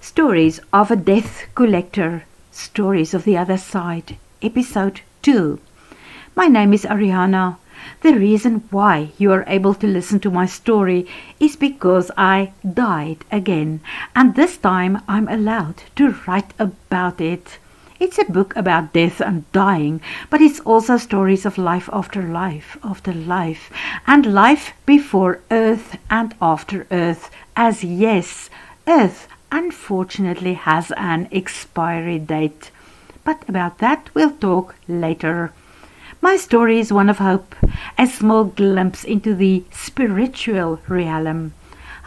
Stories of a Death Collector, Stories of the Other Side, Episode 2. My name is Ariana. The reason why you are able to listen to my story is because I died again, and this time I'm allowed to write about it. It's a book about death and dying, but it's also stories of life, and life before Earth and after Earth, as yes, Earth unfortunately has an expiry date. But about that we'll talk later. My story is one of hope, a small glimpse into the spiritual realm.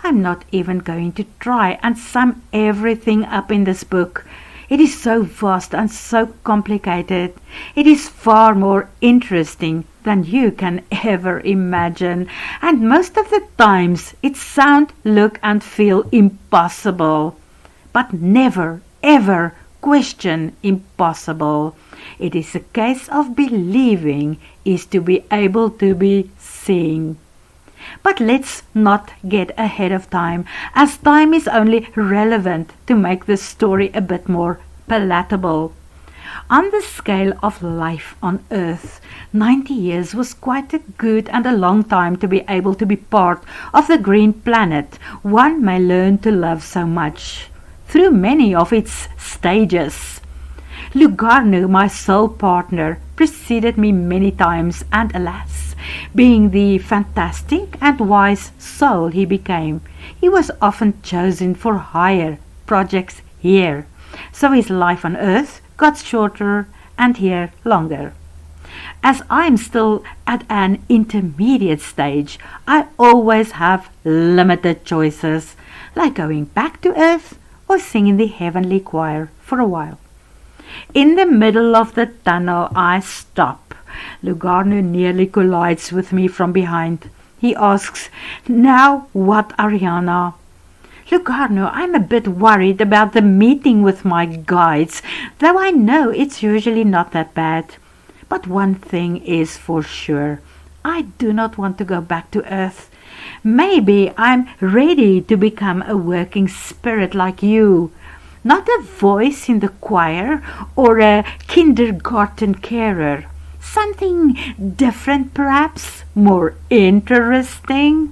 I'm not even going to try and sum everything up in this book. It is so vast and so complicated. It is far more interesting than you can ever imagine, and most of the times it sound, look and feel impossible. But never, ever question impossible. It is a case of believing is to be able to be seeing. But let's not get ahead of time, as time is only relevant to make the story a bit more palatable. On the scale of life on Earth, 90 years was quite a good and a long time to be able to be part of the green planet one may learn to love so much, through many of its stages. Lugarnu, my soul partner, preceded me many times, and alas, being the fantastic and wise soul he became, he was often chosen for higher projects here, so his life on Earth got shorter and here longer. As I'm still at an intermediate stage, I always have limited choices, like going back to Earth or singing the heavenly choir for a while. In the middle of the tunnel I stop. Lugarnu nearly collides with me from behind. He asks, "Now what, Ariana?" "Lugarnu, I'm a bit worried about the meeting with my guides, though I know it's usually not that bad. But one thing is for sure. I do not want to go back to Earth. Maybe I'm ready to become a working spirit like you. Not a voice in the choir or a kindergarten carer. Something different perhaps, more interesting."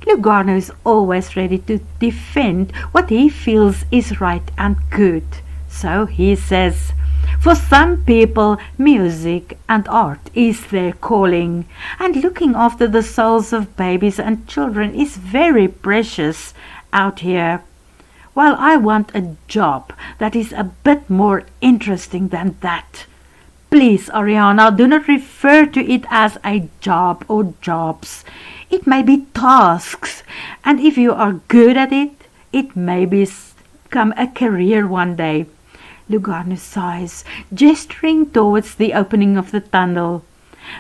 Lugarnu is always ready to defend what he feels is right and good. So he says, "For some people, music and art is their calling, and looking after the souls of babies and children is very precious out here. While I want a job that is a bit more interesting than that. Please, Ariana, do not refer to it as a job or jobs. It may be tasks, and if you are good at it, it may become a career one day." Lugarnu sighs, gesturing towards the opening of the tunnel.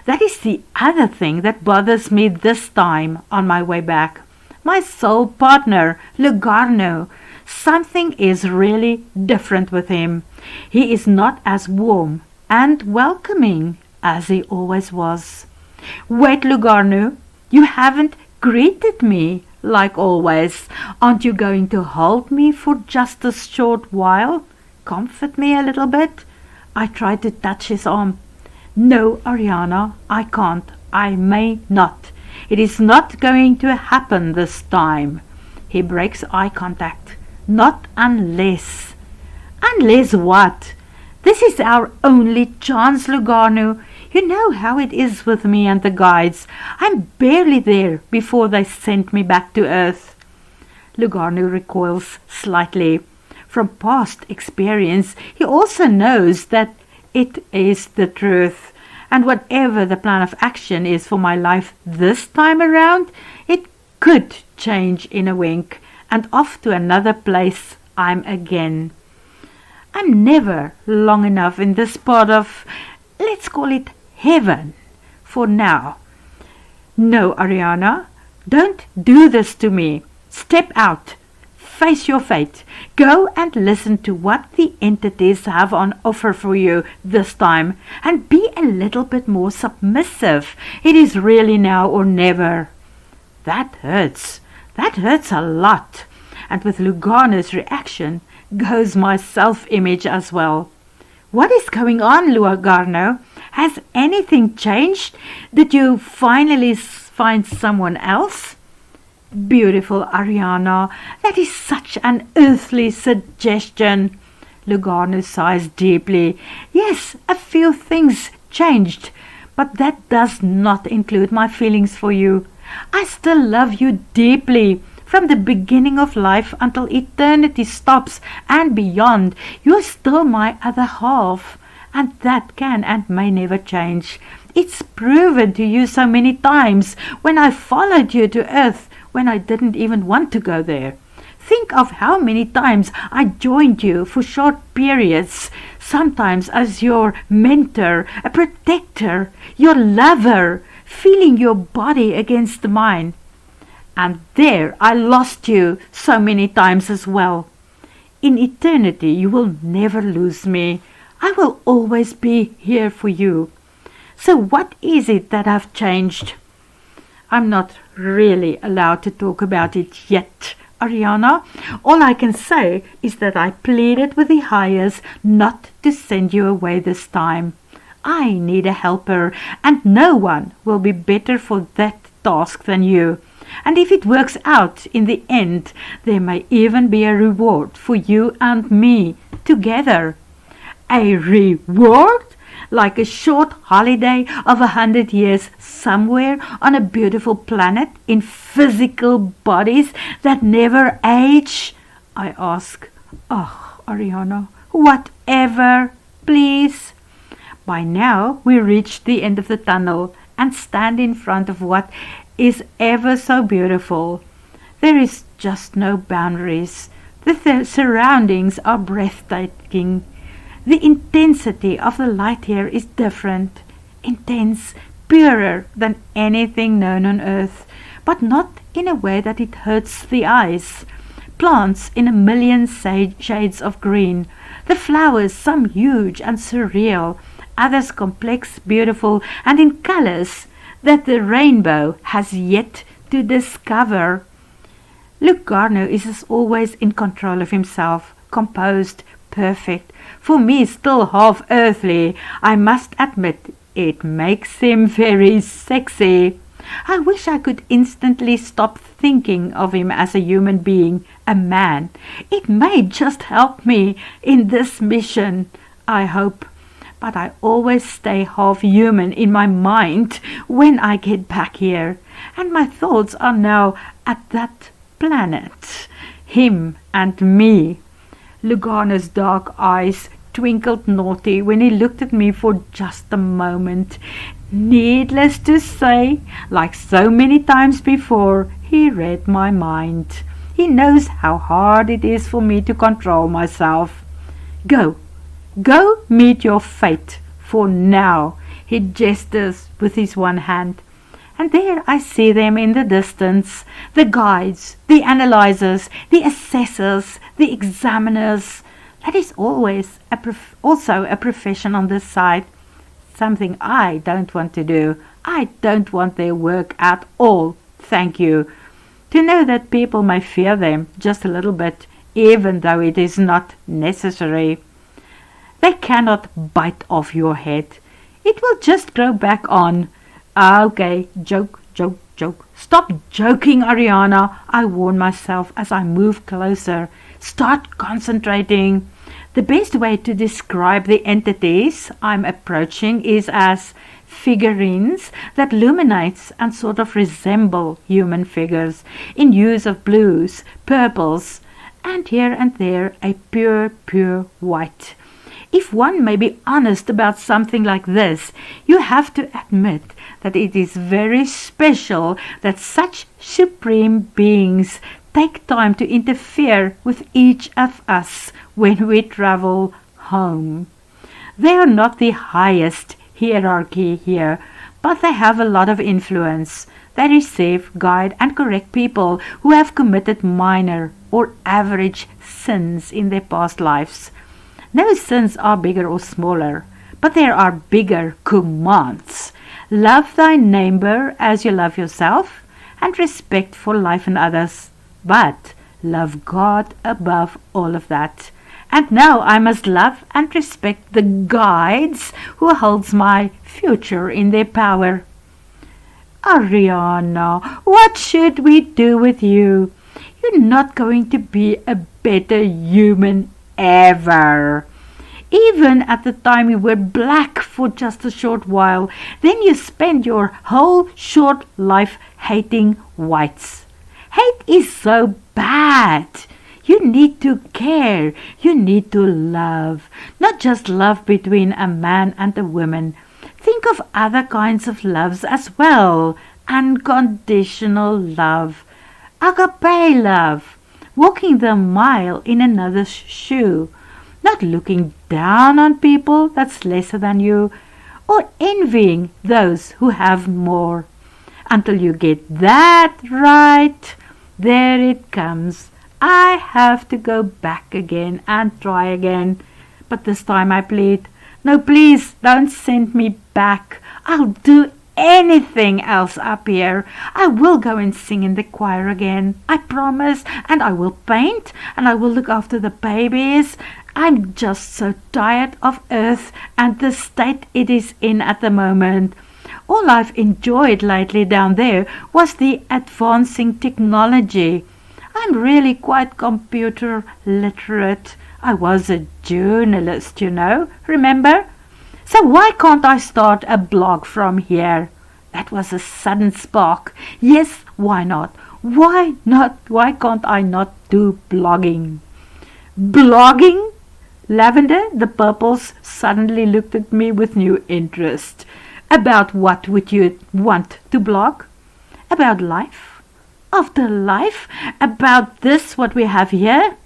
"That is the other thing that bothers me this time on my way back. My soul partner, Lugarnu. Something is really different with him. He is not as warm and welcoming as he always was. Wait, Lugarnu, you haven't greeted me like always. Aren't you going to hold me for just a short while? Comfort me a little bit?" I try to touch his arm. "No, Ariana, I can't. I may not. It is not going to happen this time." He breaks eye contact. "Not unless." "Unless what? This is our only chance, Lugarnu. You know how it is with me and the guides. I'm barely there before they sent me back to Earth." Lugarnu recoils slightly. From past experience, he also knows that it is the truth, and whatever the plan of action is for my life this time around, it could change in a wink, and off to another place I'm again. I'm never long enough in this part of, let's call it heaven, for now. No, Ariana, don't do this to me. Step out. Face your fate. Go and listen to what the entities have on offer for you this time, and be a little bit more submissive. It is really now or never. That hurts. That hurts a lot. and with Lugano's reaction goes my self-image as well. What is going on, Lugano? Has anything changed? Did you finally find someone else? Beautiful Ariana, that is such an earthly suggestion. Lugano sighs deeply. Yes, a few things changed, but that does not include my feelings for you. I still love you deeply. From the beginning of life until eternity stops and beyond, you are still my other half. And that can and may never change. It's proven to you so many times when I followed you to earth when I didn't even want to go there. Think of how many times I joined you for short periods, sometimes as your mentor, a protector, your lover, feeling your body against mine. And there I lost you so many times as well. In eternity you will never lose me. I will always be here for you. So what is it that I've changed? I'm not really allowed to talk about it yet, Ariana. All I can say is that I pleaded with the highest not to send you away this time. I need a helper, and no one will be better for that task than you. And if it works out in the end, there may even be a reward for you and me together. A reward? Like a short holiday of 100 years somewhere on a beautiful planet in physical bodies that never age? I ask. Oh, Ariana, whatever, please. By now we reach the end of the tunnel and stand in front of what is ever so beautiful. There is just no boundaries. The surroundings are breathtaking. The intensity of the light here is different, intense, purer than anything known on earth, but not in a way that it hurts the eyes. Plants in a million shades of green, the flowers some huge and surreal, others complex, beautiful, and in colors that the rainbow has yet to discover. Lugano is as always in control of himself, composed, perfect. For me, still half earthly, I must admit it makes him very sexy. I wish I could instantly stop thinking of him as a human being, a man. It may just help me in this mission, I hope. But I always stay half human in my mind when I get back here. And my thoughts are now at that planet, him and me. Lugano's dark eyes twinkled naughty when he looked at me for just a moment. Needless to say, like so many times before, he read my mind. He knows how hard it is for me to control myself. Go meet your fate, for now, he gestures with his one hand. And there I see them in the distance, the guides, the analyzers, the assessors, the examiners. That is always also a profession on this side. Something I don't want to do. I don't want their work at all, thank you. To know that people may fear them just a little bit, even though it is not necessary. They cannot bite off your head. It will just grow back on. Okay, joke. Stop joking, Ariana, I warn myself as I move closer. Start concentrating. The best way to describe the entities I'm approaching is as figurines that luminate and sort of resemble human figures in hues of blues, purples, and here and there a pure white. If one may be honest about something like this, you have to admit that it is very special that such supreme beings take time to interfere with each of us when we travel home. They are not the highest hierarchy here, but they have a lot of influence. They receive, guide, and correct people who have committed minor or average sins in their past lives. No sins are bigger or smaller, but there are bigger commands. Love thy neighbor as you love yourself, and respect for life and others. But love God above all of that. And now I must love and respect the guides who holds my future in their power. Ariana, what should we do with you? You're not going to be a better human ever. Even at the time you were black for just a short while, then you spend your whole short life hating whites. Hate is so bad. You need to care. You need to love. Not just love between a man and a woman. Think of other kinds of loves as well. Unconditional love. Agape love. Walking the mile in another's shoe. Not looking down on people that's lesser than you. Or envying those who have more. Until you get that right, there it comes. I have to go back again and try again. But this time I plead, no, please don't send me back. I'll do anything else up here. I will go and sing in the choir again, I promise, and I will paint, and I will look after the babies. I'm just so tired of Earth and the state it is in at the moment. All I've enjoyed lately down there was the advancing technology. I'm really quite computer literate. I was a journalist, remember? So why can't I start a blog from here? That was a sudden spark. Yes, why not? Why not? Why can't I not do blogging? Blogging? Lavender, the purples, suddenly looked at me with new interest. About what would you want to blog? About life? After life? About this, what we have here?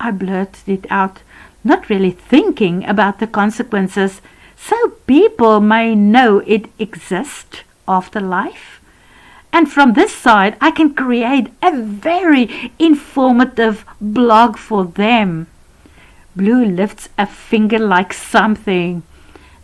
I blurted it out, not really thinking about the consequences, so people may know it exists after life. And from this side, I can create a very informative blog for them. Blue lifts a finger like something.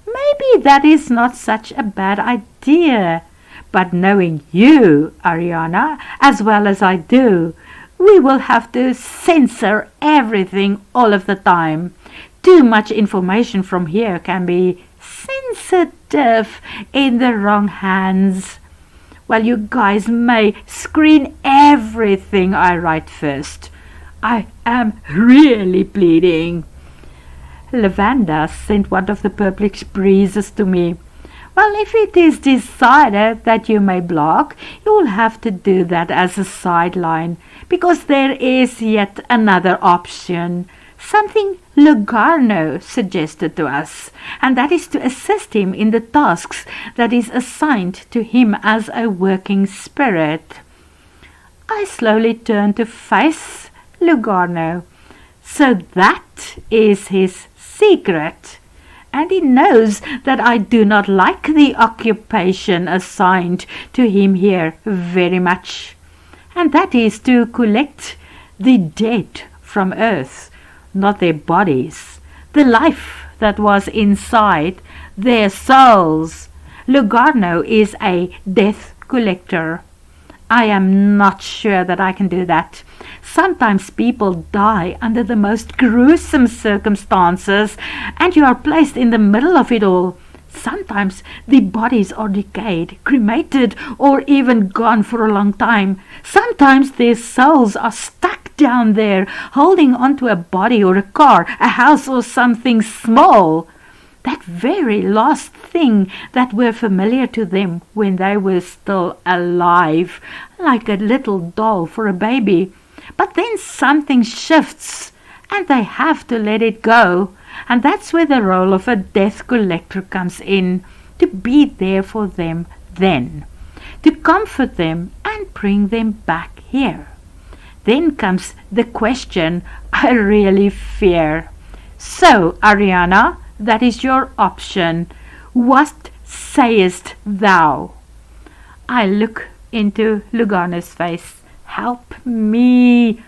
Maybe that is not such a bad idea. But knowing you, Ariana, as well as I do, we will have to censor everything all of the time. Too much information from here can be sensitive in the wrong hands. Well, you guys may screen everything I write first. I am really pleading. Lavanda sent one of the purplish breezes to me. Well, if it is decided that you may blog, you will have to do that as a sideline, because there is yet another option, something Lugarno suggested to us, and that is to assist him in the tasks that is assigned to him as a working spirit. I slowly turned to face Lugarno. So that is his secret. And he knows that I do not like the occupation assigned to him here very much. And that is to collect the dead from earth, not their bodies, the life that was inside, their souls. Lugarno is a death collector. I am not sure that I can do that. Sometimes people die under the most gruesome circumstances, and you are placed in the middle of it all. Sometimes the bodies are decayed, cremated, or even gone for a long time. Sometimes their souls are stuck down there, holding onto a body or a car, a house or something small. That very last thing that were familiar to them when they were still alive, like a little doll for a baby. But then something shifts, and they have to let it go. And that's where the role of a death collector comes in, to be there for them then, to comfort them and bring them back here. Then comes the question I really fear. So, Ariana, that is your option. What sayest thou? I look into Lugano's face. Help me.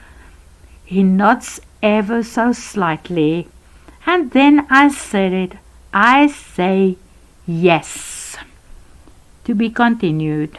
He nods ever so slightly. And then I said it. I say yes. To be continued.